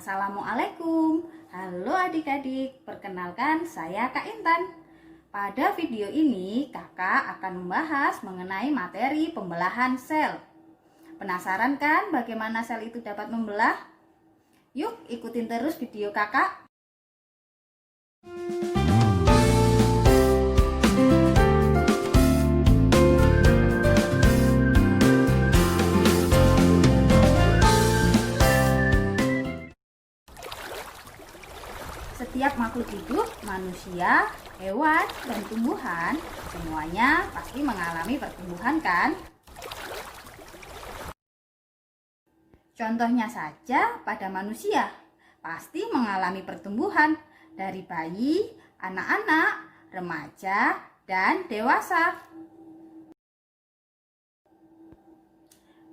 Assalamualaikum. Halo adik-adik, perkenalkan saya Kak Intan. Pada video ini kakak akan membahas mengenai materi pembelahan sel. Penasaran kan bagaimana sel itu dapat membelah? Yuk ikutin terus video kakak. Setiap makhluk hidup, manusia, hewan, dan tumbuhan, semuanya pasti mengalami pertumbuhan kan? Contohnya saja pada manusia, pasti mengalami pertumbuhan dari bayi, anak-anak, remaja, dan dewasa.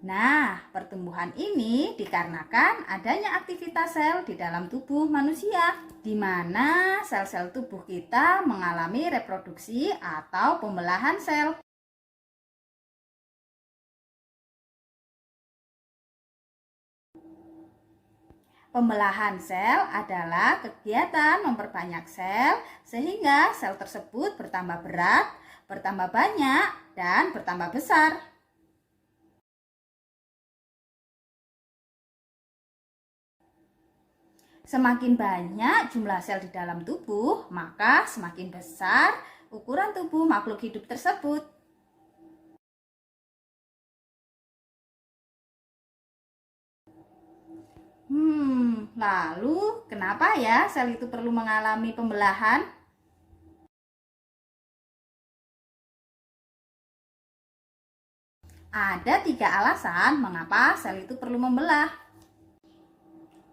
Nah, pertumbuhan ini dikarenakan adanya aktivitas sel di dalam tubuh manusia, di mana sel-sel tubuh kita mengalami reproduksi atau pembelahan sel. Pembelahan sel adalah kegiatan memperbanyak sel sehingga sel tersebut bertambah berat, bertambah banyak, dan bertambah besar. Semakin banyak jumlah sel di dalam tubuh, maka semakin besar ukuran tubuh makhluk hidup tersebut. Lalu kenapa ya sel itu perlu mengalami pembelahan? Ada 3 alasan mengapa sel itu perlu membelah.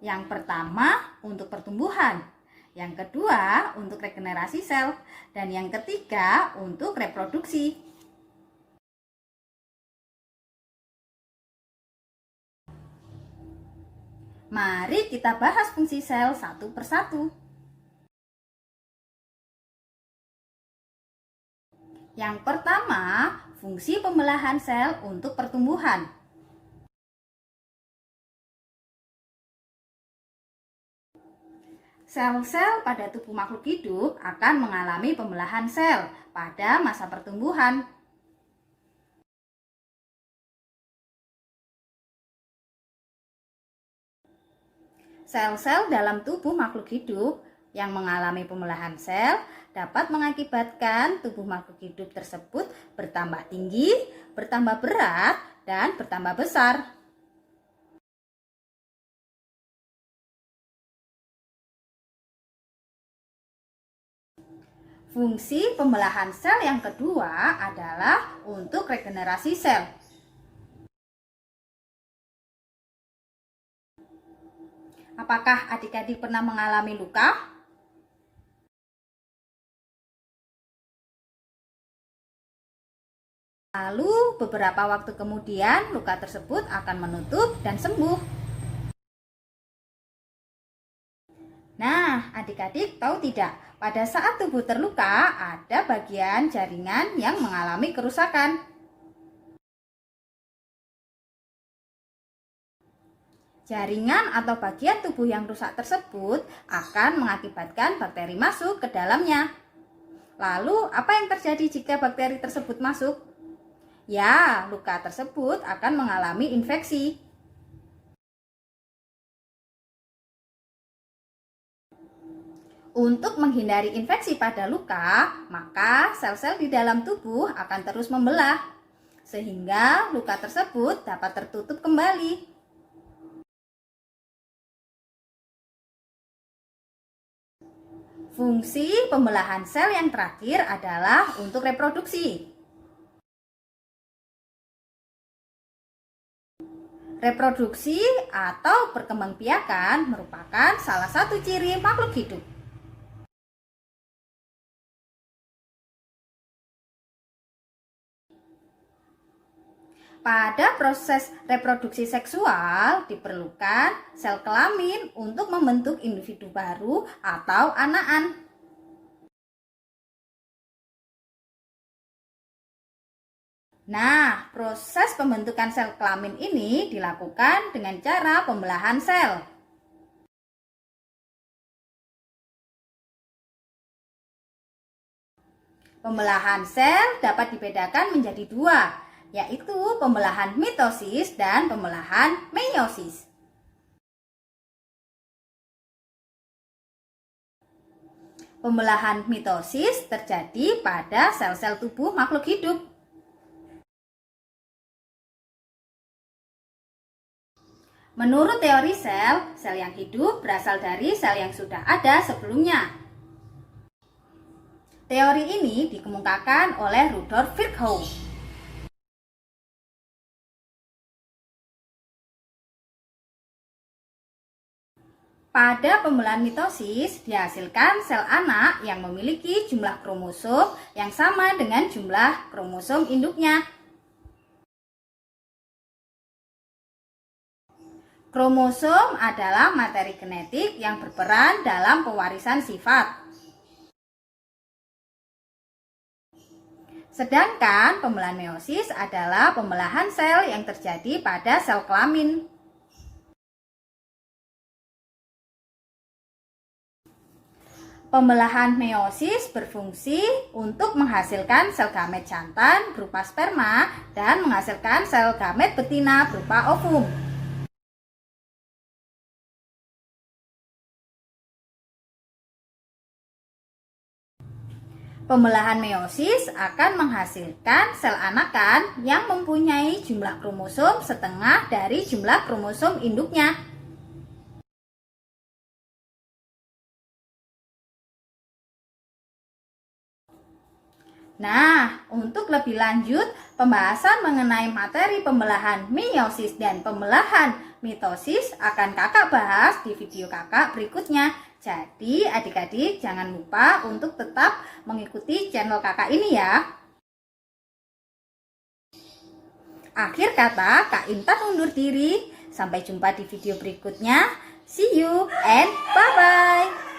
Yang pertama, untuk pertumbuhan. Yang kedua, untuk regenerasi sel. Dan yang ketiga, untuk reproduksi. Mari kita bahas fungsi sel satu persatu. Yang pertama, fungsi pembelahan sel untuk pertumbuhan. Sel-sel pada tubuh makhluk hidup akan mengalami pembelahan sel pada masa pertumbuhan. Sel-sel dalam tubuh makhluk hidup yang mengalami pembelahan sel dapat mengakibatkan tubuh makhluk hidup tersebut bertambah tinggi, bertambah berat, dan bertambah besar. Fungsi pembelahan sel yang kedua adalah untuk regenerasi sel. Apakah adik-adik pernah mengalami luka? Lalu beberapa waktu kemudian luka tersebut akan menutup dan sembuh. Nah, adik-adik tahu tidak? Pada saat tubuh terluka, ada bagian jaringan yang mengalami kerusakan. Jaringan atau bagian tubuh yang rusak tersebut akan mengakibatkan bakteri masuk ke dalamnya. Lalu, apa yang terjadi jika bakteri tersebut masuk? Ya, luka tersebut akan mengalami infeksi. Untuk menghindari infeksi pada luka, maka sel-sel di dalam tubuh akan terus membelah, sehingga luka tersebut dapat tertutup kembali. Fungsi pembelahan sel yang terakhir adalah untuk reproduksi. Reproduksi atau perkembangbiakan merupakan salah satu ciri makhluk hidup. Pada proses reproduksi seksual diperlukan sel kelamin untuk membentuk individu baru atau anakan. Nah, proses pembentukan sel kelamin ini dilakukan dengan cara pembelahan sel. Pembelahan sel dapat dibedakan menjadi dua, yaitu pembelahan mitosis dan pembelahan meiosis. Pembelahan mitosis terjadi pada sel-sel tubuh makhluk hidup. Menurut teori sel, sel yang hidup berasal dari sel yang sudah ada sebelumnya. Teori ini dikemukakan oleh Rudolf Virchow. Pada pembelahan mitosis dihasilkan sel anak yang memiliki jumlah kromosom yang sama dengan jumlah kromosom induknya. Kromosom adalah materi genetik yang berperan dalam pewarisan sifat. Sedangkan pembelahan meiosis adalah pembelahan sel yang terjadi pada sel kelamin. Pembelahan meiosis berfungsi untuk menghasilkan sel gamet jantan berupa sperma dan menghasilkan sel gamet betina berupa ovum. Pembelahan meiosis akan menghasilkan sel anakan yang mempunyai jumlah kromosom setengah dari jumlah kromosom induknya. Nah, untuk lebih lanjut, pembahasan mengenai materi pembelahan meiosis dan pembelahan mitosis akan kakak bahas di video kakak berikutnya. Jadi adik-adik jangan lupa untuk tetap mengikuti channel kakak ini ya. Akhir kata, Kak Intan undur diri. Sampai jumpa di video berikutnya. See you and bye-bye.